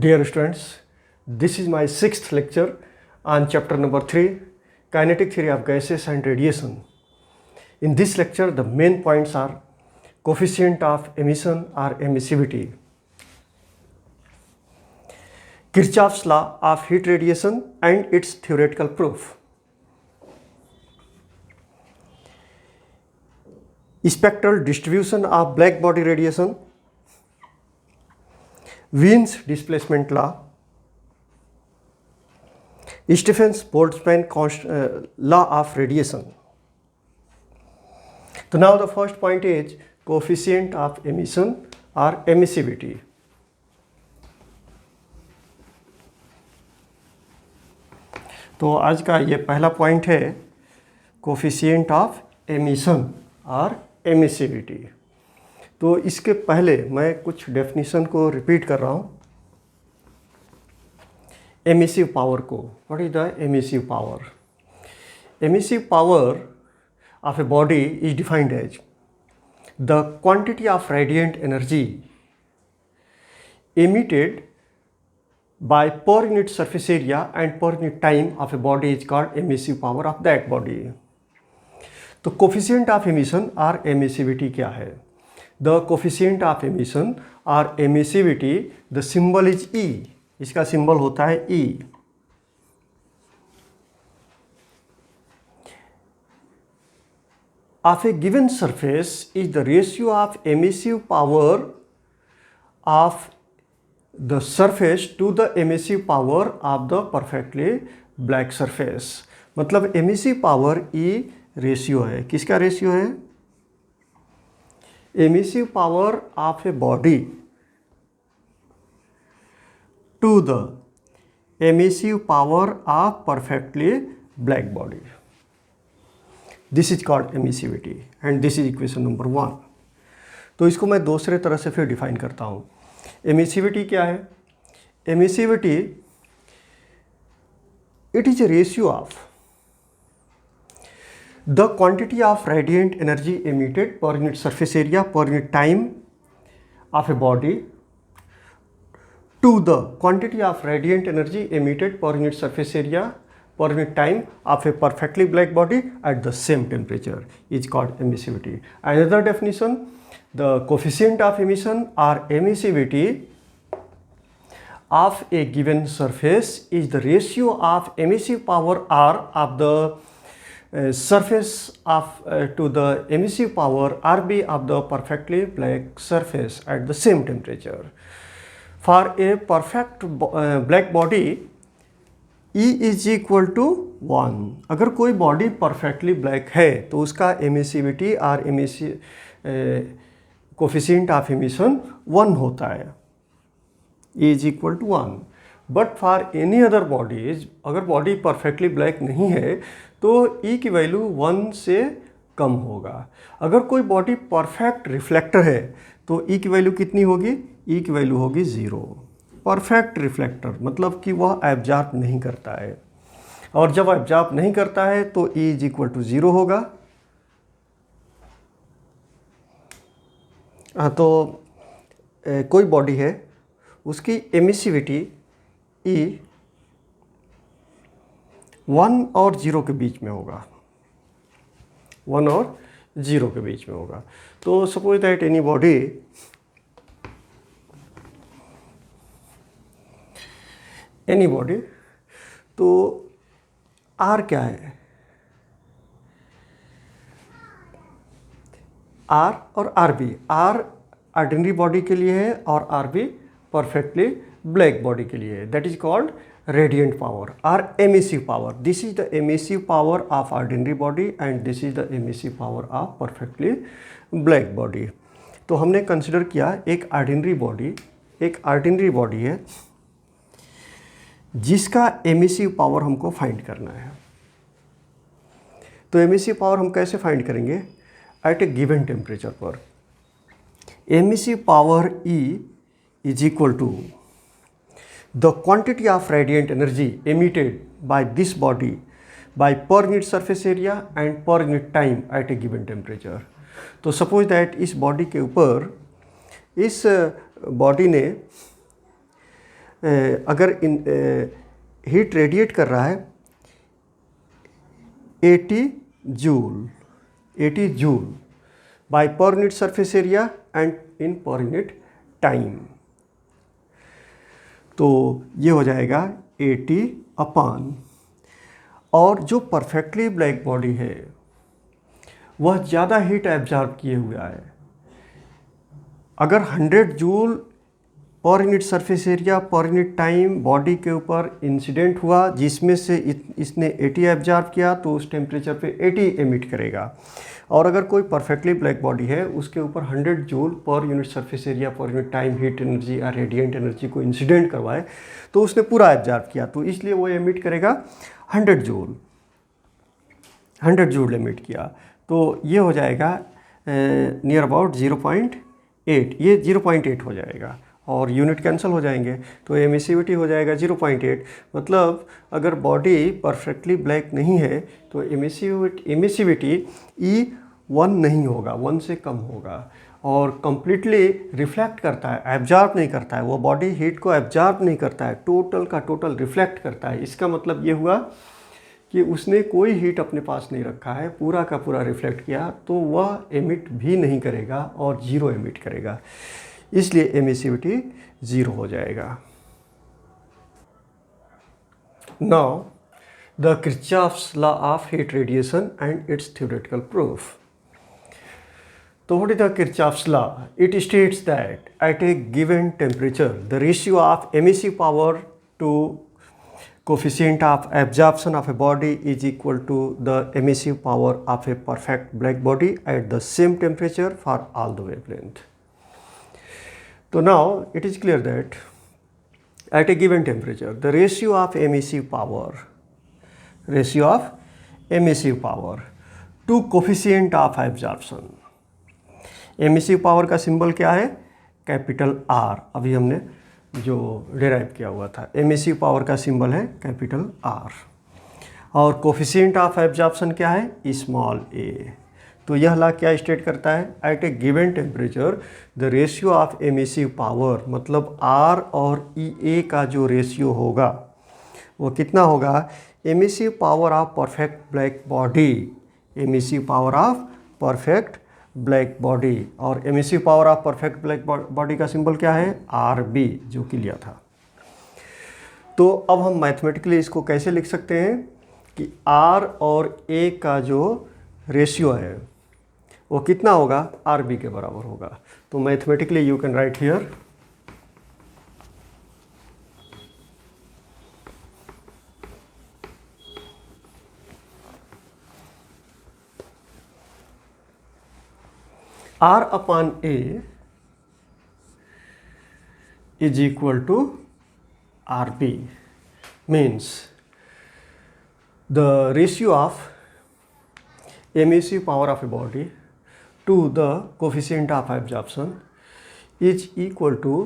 Dear students, this is my sixth lecture on chapter number 3, Kinetic Theory of Gases and Radiation. In this lecture, the main points are coefficient of emission or emissivity, Kirchhoff's law of heat radiation and its theoretical proof, spectral distribution of black body radiation, Wien's displacement law, Stephen-Boltzmann law of radiation. So now the first point is coefficient of emission or emissivity. तो आज का ये पहला point है coefficient of emission और emissivity. तो इसके पहले मैं कुछ डेफिनेशन को रिपीट कर रहा हूँ. एमिसिव पावर को, what is the emissive power? Emissive power of a body is defined as the quantity of radiant energy emitted by per unit surface area and per unit time of a body is called emissive power of that body. तो coefficient of emission और emissivity क्या है? The coefficient of emission और emissivity, the symbol is E. इसका symbol होता है E. Of a given surface is the ratio of emissive power of the surface to the emissive power of the perfectly black surface. मतलब emissive power E ratio है. किसका ratio है? emissive power of a body to the emissive power of perfectly black body. This is called emissivity and this is equation number 1. तो इसको मैं दूसरे तरह से फिर डिफाइन करता हूँ. एमिसिविटी क्या है? Emissivity it is a ratio of the quantity of radiant energy emitted per unit surface area per unit time of a body to the quantity of radiant energy emitted per unit surface area per unit time of a perfectly black body at the same temperature is called emissivity. Another definition, the coefficient of emission or emissivity of a given surface is the ratio of emissive power R of the surface of to the emissive power RB of the perfectly black surface at the same temperature. For a perfect black body, E is equal to 1. अगर कोई body perfectly black है तो उसका emissivity और coefficient of emission 1 होता है. E is equal to 1. But for any other bodies, अगर body perfectly black नहीं है तो E की वैल्यू 1 से कम होगा. अगर कोई बॉडी परफेक्ट रिफ्लेक्टर है तो E की वैल्यू कितनी होगी? E की वैल्यू होगी 0. परफेक्ट रिफ्लेक्टर मतलब कि वह एब्जॉर्ब नहीं करता है, और जब एब्जॉर्ब नहीं करता है तो E इज इक्वल टू 0 होगा. तो कोई बॉडी है, उसकी एमिसिविटी E 1 और 0 के बीच में होगा. 1 और 0 के बीच में होगा. तो सपोज दैट एनी बॉडी तो R क्या है? R और RB. R ऑर्डिनरी बॉडी के लिए है और RB परफेक्टली ब्लैक बॉडी के लिए है. That is called radiant power और emissive power. This is the emissive power of ordinary body and this is the emissive power of perfectly black body. तो हमने कंसिडर किया एक ऑर्डिनरी बॉडी है जिसका एमिसिव पावर हमको फाइंड करना है. तो एमिसिव पावर हम कैसे फाइंड करेंगे? एट ए गिवन टेम्परेचर पर emissive power E is equal to the quantity of radiant energy emitted by this body by per unit surface area and per unit time at a given temperature. तो suppose that इस body के ऊपर, इस body ने अगर heat radiate कर रहा है 80 joule by per unit surface area and in per unit time, तो ये हो जाएगा 80 अपान, और जो परफेक्टली ब्लैक बॉडी है वह ज़्यादा हीट एब्जॉर्ब किए हुआ है। अगर 100 जूल पर unit surface area per unit time body के ऊपर इंसिडेंट हुआ जिसमें से इसने 80 एब्जॉर्ब किया, तो उस टेम्परेचर पे 80 एमिट करेगा। और अगर कोई परफेक्टली ब्लैक बॉडी है उसके ऊपर 100 जूल पर unit surface area per unit time heat energy या रेडिएंट एनर्जी को इंसिडेंट करवाए, तो उसने पूरा एब्जॉर्ब किया, तो इसलिए वो एमिट करेगा 100 जूल एमिट किया। तो ये हो जाएगा नियर अबाउट 0.8, ये 0.8 हो जाएगा और यूनिट कैंसिल हो जाएंगे, तो एमिसिविटी हो जाएगा 0.8। मतलब अगर बॉडी परफेक्टली ब्लैक नहीं है तो एमिसिविटी E1 नहीं होगा, 1 से कम होगा, और कंप्लीटली रिफ्लेक्ट करता है, एब्जॉर्ब नहीं करता है, वो बॉडी हीट को एब्जॉर्ब नहीं करता है, टोटल का टोटल रिफ्लेक्ट करता है। इसका मतलब ये हुआ कि उसने कोई हीट अपने पास नहीं रखा है, पूरा का पूरा रिफ्लेक्ट किया, तो वह एमिट भी नहीं करेगा और जीरो एमिट करेगा, इसलिए एमिसिविटी 0 हो जाएगा। Now the Kirchhoff's law of heat radiation and it's theoretical proof. So what is the Kirchhoff's law? It states that at a given temperature, the ratio of emissive power to coefficient of absorption of a body is equal to the emissive power of a perfect black body at the same temperature for all the wavelength. So now it is clear that at a given temperature, the ratio of emissive power to coefficient of absorption, emissive power का symbol क्या है? Capital R। अभी हमने जो derive किया हुआ था, emissive power का सिंबल है कैपिटल R, और कोफिशिएंट ऑफ एब्जॉर्प्शन क्या है? Small a। तो यह लॉ क्या स्टेट करता है? At a given temperature the ratio of emissive power, मतलब R और EA का जो रेशियो होगा वो कितना होगा? Emissive power of perfect black body, emissive power of perfect black body, और emissive power of perfect black body का सिंबल क्या है? RB, जो कि लिया था। तो अब हम मैथमेटिकली इसको कैसे लिख सकते हैं कि R और A का जो रेशियो है वो कितना होगा? RB के बराबर होगा। तो mathematically you can write here R upon A is equal to RB, means the ratio of emissive power of a body to the coefficient of absorption is equal to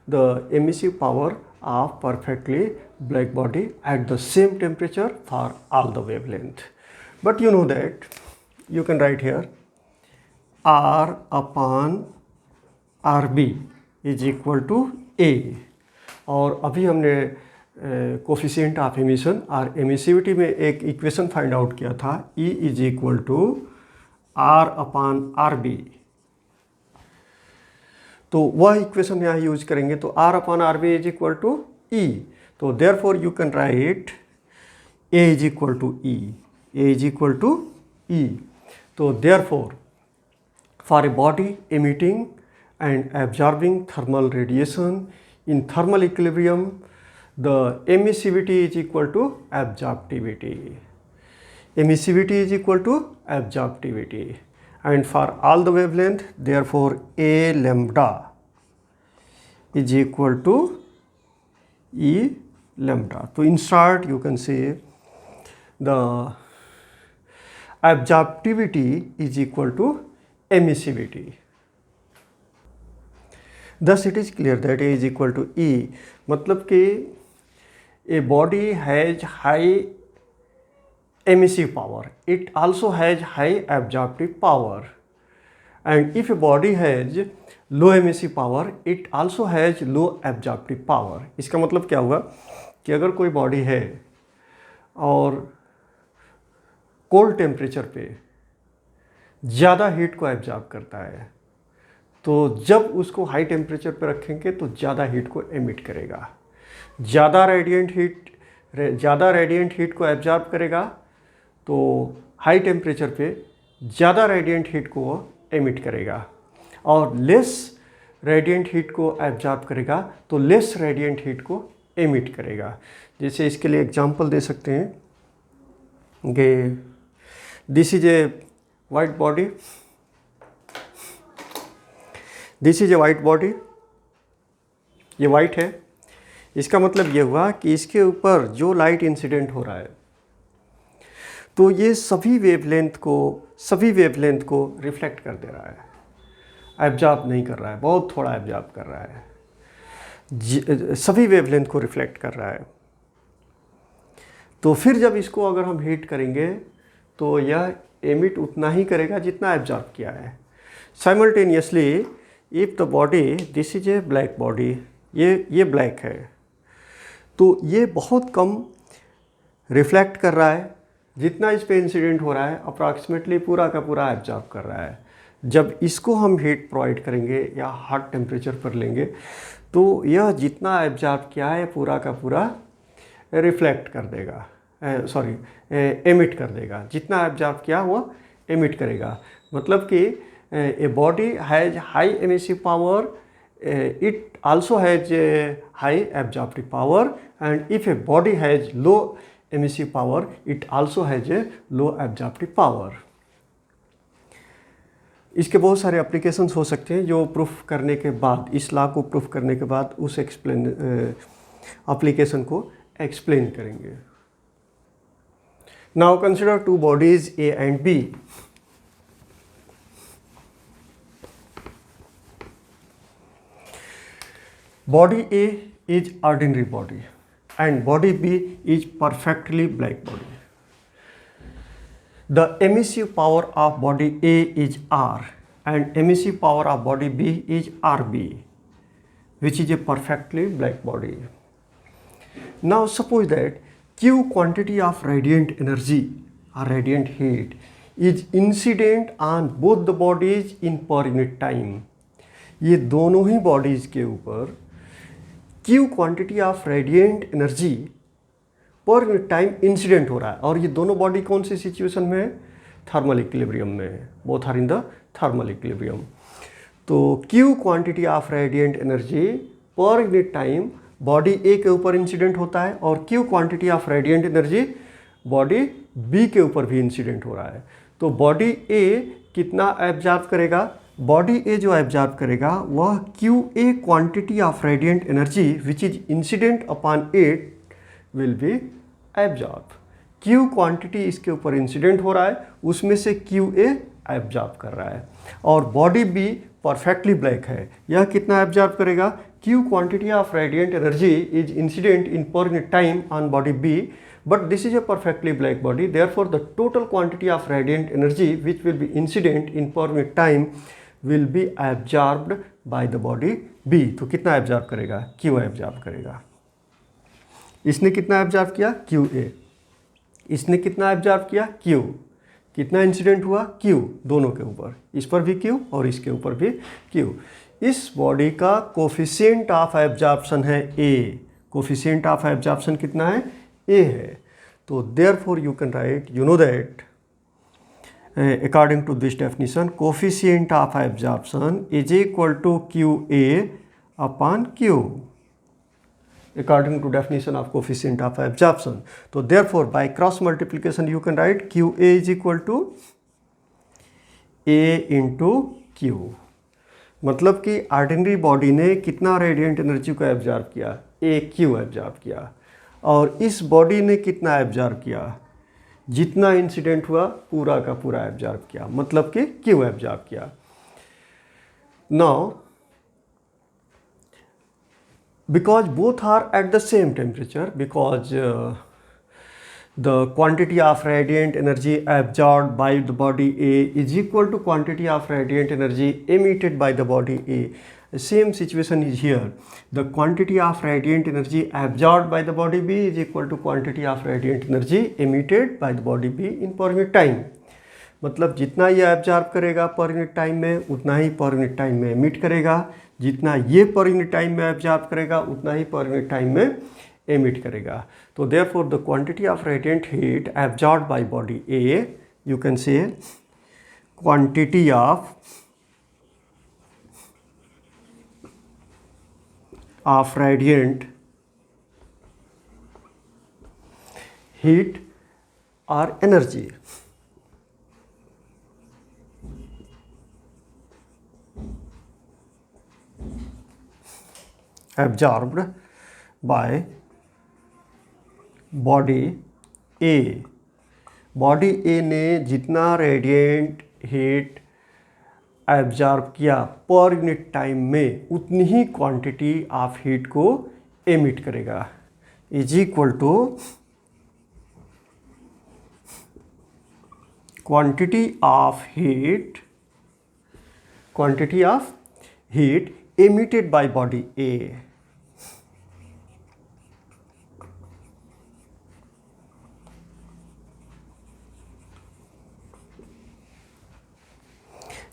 the emissive power of perfectly black body at the same temperature for all the wavelength. But you know that you can write here R upon RB is equal to A, और अभी हमने coefficient of emission और emissivity में एक equation find out किया था, E is equal to R upon RB। तो वह इक्वेशन यहाँ यूज करेंगे, तो R upon RB is equal to E। तो therefore you can write A is equal to E, A is equal to E। तो therefore for a body emitting and absorbing thermal radiation in thermal equilibrium, the emissivity is equal to absorptivity. Emissivity is equal to absorptivity. And for all the wavelength, therefore A lambda is equal to E lambda. So in short, you can say the absorptivity is equal to emissivity. Thus it is clear that A is equal to E, मतलब कि a body has high emissive power, it also has high absorptive power, and if a body has low emissive power it also has low absorptive power। इसका मतलब क्या हुआ कि अगर कोई body है और कोल्ड टेम्परेचर पे ज़्यादा हीट को एब्जॉर्ब करता है, तो जब उसको हाई टेम्परेचर पे रखेंगे तो ज़्यादा हीट को एमिट करेगा। ज़्यादा रेडिएंट हीट को एब्जॉर्ब करेगा तो हाई टेम्परेचर पे ज़्यादा रेडिएंट हीट को वो एमिट करेगा, और लेस रेडिएंट हीट को एब्जॉर्ब करेगा तो लेस रेडिएंट हीट को एमिट करेगा। जैसे इसके लिए एग्जांपल दे सकते हैं कि this is a white body, this is a white body, ये वाइट है। इसका मतलब ये हुआ कि इसके ऊपर जो लाइट इंसिडेंट हो रहा है तो ये सभी वेवलेंथ को रिफ्लेक्ट कर दे रहा है, एब्जॉर्ब नहीं कर रहा है, बहुत थोड़ा एब्जॉर्ब कर रहा है, सभी वेवलेंथ को रिफ्लेक्ट कर रहा है। तो फिर जब इसको अगर हम हीट करेंगे तो यह एमिट उतना ही करेगा जितना एब्जॉर्ब किया है। Simultaneously if the body, this is a black body, ये ब्लैक है, तो ये बहुत कम रिफ्लेक्ट कर रहा है, जितना इस पे इंसिडेंट हो रहा है अप्रॉक्सीमेटली पूरा का पूरा एब्जॉर्ब कर रहा है। जब इसको हम हीट प्रोवाइड करेंगे या हॉट टेम्परेचर पर लेंगे तो यह जितना एब्जॉर्ब किया है पूरा का पूरा रिफ्लेक्ट कर देगा, एमिट कर देगा। जितना एब्जॉर्ब किया वो एमिट करेगा। मतलब कि a body has high emissive power, it also has a high absorptive power, and if a body has low emissive power it also has a low absorptive power। इसके बहुत सारे एप्लीकेशंस हो सकते हैं जो प्रूफ करने के बाद, इस लॉ को प्रूफ करने के बाद उस एप्लीकेशन को एक्सप्लेन करेंगे। Now consider two bodies A and B. Body A is ordinary body and body B is perfectly black body. The emissive power of body A is R and emissive power of body B is RB, which is a perfectly black body. Now suppose that Q quantity of radiant energy or radiant heat is incident on both the bodies in per unit time। ये दोनों ही bodies के ऊपर Q quantity of radiant energy पर time incident हो रहा है, और ये दोनों बॉडी कौन सी सिचुएशन में है? थर्मल इक्विलिब्रियम में है, both are in the thermal equilibrium. तो Q quantity of radiant energy per unit time body A के ऊपर इंसिडेंट होता है, और Q quantity of radiant energy body B के ऊपर भी इंसिडेंट हो रहा है। तो बॉडी A कितना एब्जॉर्ब करेगा? बॉडी ए जो एब्जॉर्ब करेगा वह Q A quantity of radiant energy which is incident upon it will be absorb. Q quantity इसके ऊपर इंसिडेंट हो रहा है, उसमें से क्यू ए एब्जॉर्ब कर रहा है, और बॉडी बी परफेक्टली ब्लैक है, यह कितना एब्जॉर्ब करेगा? Q quantity of radiant energy is incident in per unit time on body B, but this is a perfectly black body, therefore the total quantity of radiant energy which will be incident in per unit time will be absorbed by the body B। तो कितना absorb करेगा? Q absorb करेगा। इसने कितना absorb किया? QA। इसने कितना absorb किया? Q। कितना इंसिडेंट हुआ? Q, दोनों के ऊपर, इस पर भी Q और इसके ऊपर भी Q। इस बॉडी का कोफिशिएंट ऑफ एब्जॉर्प्शन है A। कोफिशिएंट ऑफ एब्जॉर्प्शन कितना है? A है। तो therefore you can write, you know that according to this definition coefficient of absorption is equal to QA upon Q, according to definition of coefficient of absorption। तो therefore by cross multiplication you can write QA is equal to A into Q। मतलब कि ordinary body ने कितना radiant energy को absorb किया? AQ absorb किया, और इस बॉडी ने कितना एब्जॉर्ब किया? जितना इंसिडेंट हुआ पूरा का पूरा एब्जॉर्ब किया, मतलब कि Q एब्जॉर्ब किया। Now because both are at the same temperature, because the quantity of radiant energy absorbed by the body A is equal to quantity of radiant energy emitted by the body A. The same situation is here. The quantity of radiant energy absorbed by the body B is equal to quantity of radiant energy emitted by the body B in per unit time. मतलब जितना ये absorb करेगा per unit time में उतना ही पर unit time में emit करेगा, जितना ये पर यूनिट टाइम में एब्जॉर्ब करेगा उतना ही पर यूनिट टाइम में एमिट करेगा. तो therefore the quantity of radiant heat absorbed by body A, you can say quantity of radiant heat or energy absorbed by body A. Body A ने जितना radiant heat absorb किया पर unit time में उतनी ही quantity of heat को emit करेगा, is equal to quantity of heat emitted by body A.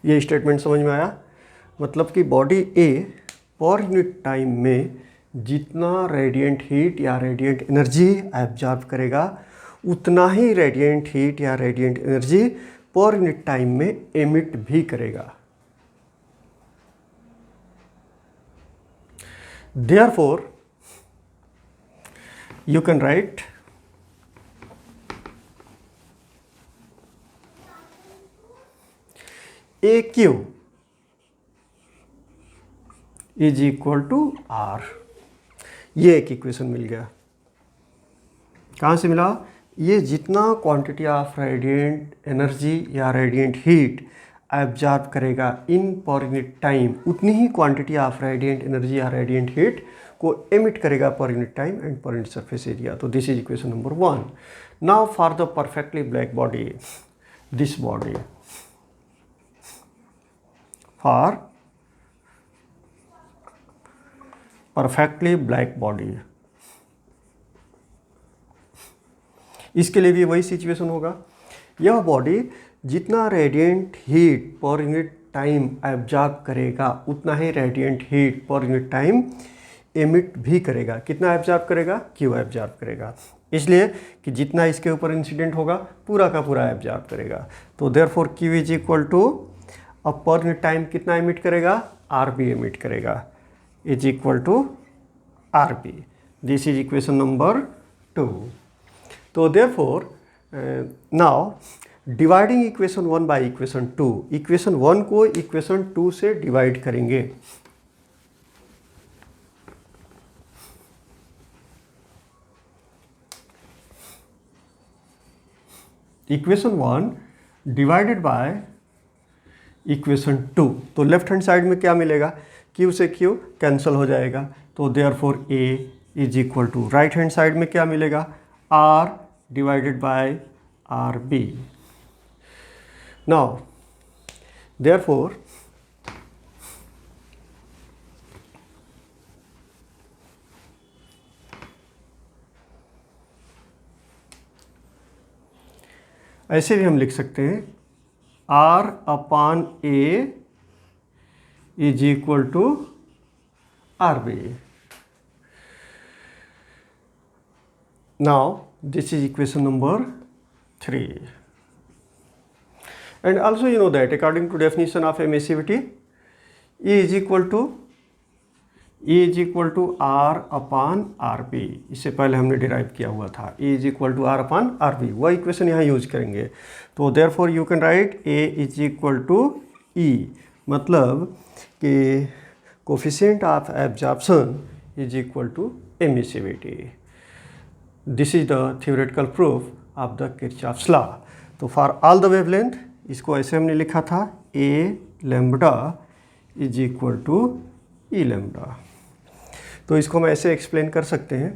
ये स्टेटमेंट समझ में आया? मतलब कि बॉडी ए पर यूनिट टाइम में जितना रेडिएंट हीट या रेडिएंट एनर्जी एब्जॉर्ब करेगा उतना ही रेडिएंट हीट या radiant energy per unit time में एमिट भी करेगा. Therefore, you can write AQ is equal to R. ये एक इक्वेशन मिल गया. कहाँ से मिला? ये जितना क्वांटिटी ऑफ रेडिएंट एनर्जी या रेडिएंट हीट एब्जॉर्ब करेगा इन पर यूनिट टाइम उतनी ही क्वांटिटी ऑफ रेडिएंट एनर्जी या रेडिएंट हीट को एमिट करेगा per unit time and per unit surface area. तो this is equation number 1. Now for the perfectly black body, this body for perfectly black body, इसके लिए भी वही situation होगा. यह बॉडी जितना radiant heat per unit time absorb करेगा उतना ही radiant heat per unit time emit भी करेगा. कितना एब्जॉर्ब करेगा? क्यू एब्जॉर्ब करेगा. इसलिए कि जितना इसके ऊपर इंसिडेंट होगा पूरा का पूरा एब्जॉर्ब करेगा. तो therefore Q is equal to अब पर यूनिट टाइम कितना एमिट करेगा? आर बी एमिट करेगा, is equal to R B. This is equation number 2. तो therefore now dividing equation 1 by equation 2, equation 1 को इक्वेशन 2 से डिवाइड करेंगे. इक्वेशन 1 डिवाइडेड बाय इक्वेशन 2, तो left hand side में क्या मिलेगा? क्यू से क्यू कैंसिल हो जाएगा. तो therefore A is equal to right hand side में क्या मिलेगा? R divided by R B. Now, therefore, ऐसे भी हम लिख सकते हैं R upon A is equal to RB. Now, this is equation number 3. And also you know that according to definition of emissivity, E is equal to R upon RB. इससे पहले हमने derive किया हुआ था. E is equal to R upon RB. वह equation यहाँ use करेंगे. तो therefore you can write A is equal to E. मतलब कि coefficient of absorption is equal to emissivity. This is the theoretical proof of the Kirchhoff's law. तो for all the wavelength इसको ऐसे हमने लिखा था A lambda is equal to E lambda. तो इसको हम ऐसे एक्सप्लेन कर सकते हैं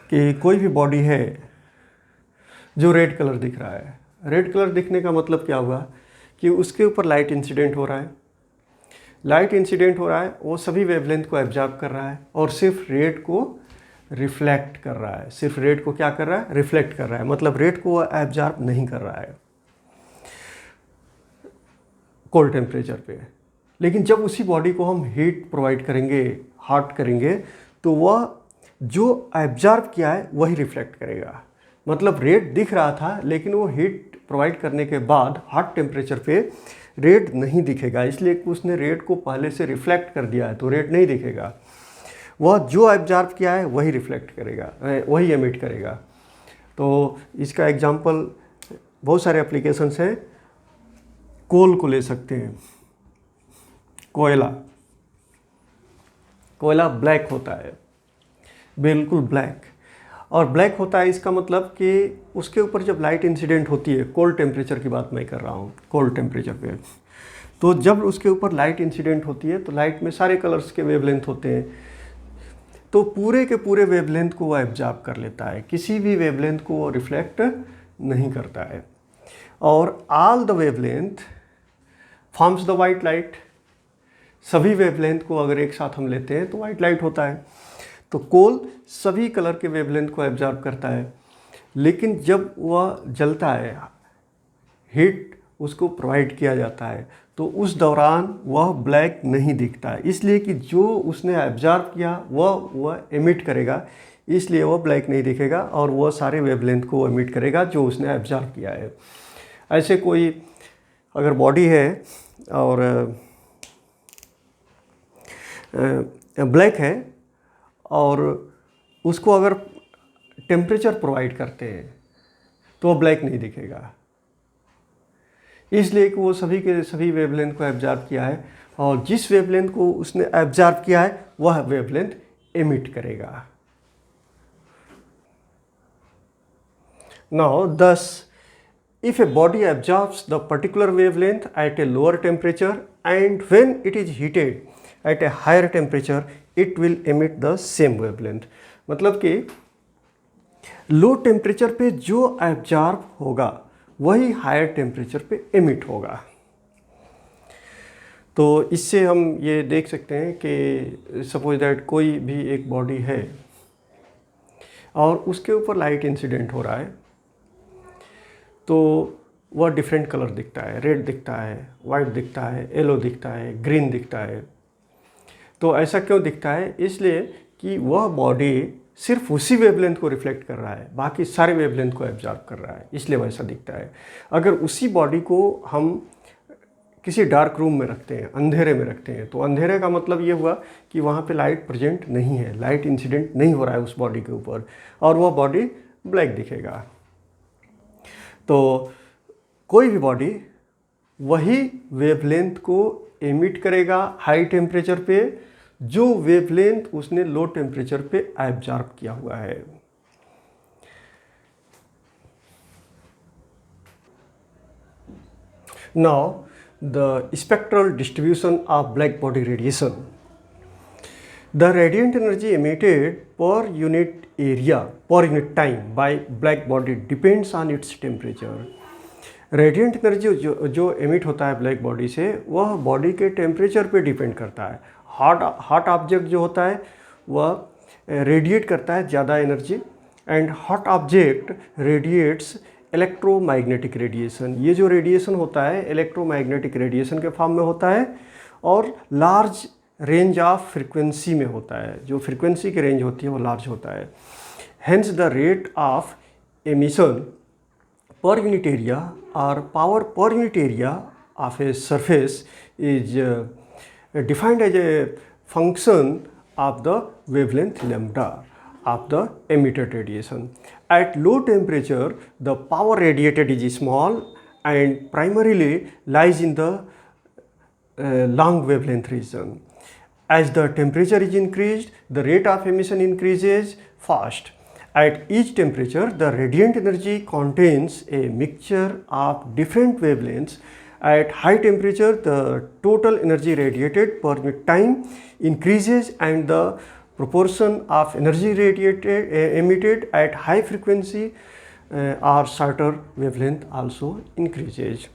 कि कोई भी बॉडी है जो रेड कलर दिख रहा है, रेड कलर दिखने का मतलब क्या हुआ कि उसके ऊपर लाइट इंसिडेंट हो रहा है। लाइट इंसिडेंट हो रहा है, वो सभी वेवलेंथ को एब्जॉर्ब कर रहा है और सिर्फ रेड को रिफ्लेक्ट कर रहा है। सिर्फ रेड को क्या कर रहा है? रिफ्लेक्ट कर रहा है, मतलब रेड को वो एब्जॉर्ब नहीं कर रहा है कोल्ड टेम्परेचर पे। लेकिन जब उसी बॉडी को हम हीट प्रोवाइड करेंगे, हॉट करेंगे, तो वह जो एब्जॉर्ब किया है वही रिफ्लेक्ट करेगा। मतलब रेड दिख रहा था, लेकिन वो हीट प्रोवाइड करने के बाद हॉट टेम्परेचर पे रेड नहीं दिखेगा, इसलिए कि उसने रेड को पहले से रिफ्लेक्ट कर दिया है, तो रेड नहीं दिखेगा। वह जो एब्जॉर्ब किया है वही रिफ्लेक्ट करेगा, वही एमिट करेगा। तो इसका एग्जांपल बहुत सारे एप्लीकेशंस हैं। कोल को ले सकते हैं, कोयला ब्लैक होता है, बिल्कुल ब्लैक। और ब्लैक होता है इसका मतलब कि उसके ऊपर जब लाइट इंसिडेंट होती है, कोल्ड टेम्परेचर की बात मैं कर रहा हूँ, कोल्ड टेम्परेचर पे, तो जब उसके ऊपर लाइट इंसिडेंट होती है तो लाइट में सारे कलर्स के वेवलेंथ होते हैं, तो पूरे के पूरे वेवलेंथ को वो एब्जॉर्ब कर लेता है, किसी भी वेवलेंथ को वो रिफ्लेक्ट नहीं करता है। और all the wavelength forms the white light. सभी वेवलेंथ को अगर एक साथ हम लेते हैं तो वाइट लाइट होता है। तो कोल सभी कलर के वेवलेंथ को एब्जॉर्ब करता है, लेकिन जब वह जलता है, हीट उसको प्रोवाइड किया जाता है, तो उस दौरान वह ब्लैक नहीं दिखता है, इसलिए कि जो उसने एब्जॉर्ब किया वह एमिट करेगा, इसलिए वह ब्लैक नहीं दिखेगा और वह सारे वेवलेंथ को एमिट करेगा जो उसने एब्जॉर्ब किया है। ऐसे कोई अगर बॉडी है और ब्लैक है और उसको अगर टेम्परेचर प्रोवाइड करते हैं तो वो ब्लैक नहीं दिखेगा, इसलिए कि वो सभी के सभी वेवलेंथ को एब्जॉर्ब किया है और जिस वेवलेंथ को उसने एब्जॉर्ब किया है वह वेवलेंथ एमिट करेगा। Now thus if a body absorbs the particular wavelength at a lower temperature and when it is heated at a higher temperature it will emit the same wavelength। मतलब कि low temperature पे जो absorb होगा वही higher temperature पे emit होगा। तो इससे हम ये देख सकते हैं कि सपोज दैट कोई भी एक बॉडी है और उसके ऊपर लाइट इंसिडेंट हो रहा है, तो वह डिफरेंट कलर दिखता है, रेड दिखता है, वाइट दिखता है, येलो दिखता है, ग्रीन दिखता है। तो ऐसा क्यों दिखता है? इसलिए कि वह बॉडी सिर्फ उसी वेवलेंथ को रिफ्लेक्ट कर रहा है, बाकी सारे वेवलेंथ को एब्जॉर्ब कर रहा है, इसलिए वैसा दिखता है। अगर उसी बॉडी को हम किसी डार्क रूम में रखते हैं, अंधेरे में रखते हैं, तो अंधेरे का मतलब ये हुआ कि वहाँ पे लाइट प्रेजेंट नहीं है, लाइट इंसिडेंट नहीं हो रहा है उस बॉडी के ऊपर, और वह बॉडी ब्लैक दिखेगा। तो कोई भी बॉडी वही वेवलेंथ को एमिट करेगा हाई टेम्परेचर पे जो वेवलेंथ उसने लो टेम्परेचर पे एब्जॉर्ब किया हुआ है। Now the spectral distribution of black body radiation. The radiant energy emitted per unit area per unit time by black body depends on its temperature। Radiant energy जो emit होता है black body से वह body के temperature पे depend करता है। Hot object जो होता है वह रेडिएट करता है ज़्यादा energy, and hot object radiates electromagnetic radiation. ये जो रेडिएशन होता है इलेक्ट्रोमैग्नेटिक रेडिएशन के फॉर्म में होता है और लार्ज रेंज ऑफ फ्रीक्वेंसी में होता है, जो फ्रीक्वेंसी की रेंज होती है वो लार्ज होता है। Hence the rate of emission per unit area और power per unit area of a surface is defined as a function of the wavelength lambda of the emitted radiation. At low temperature, the power radiated is small and primarily lies in the long wavelength region. As the temperature is increased, the rate of emission increases fast. At each temperature, the radiant energy contains a mixture of different wavelengths. At high temperature, the total energy radiated per unit time increases and the proportion of energy radiated emitted at high frequency or shorter wavelength also increases.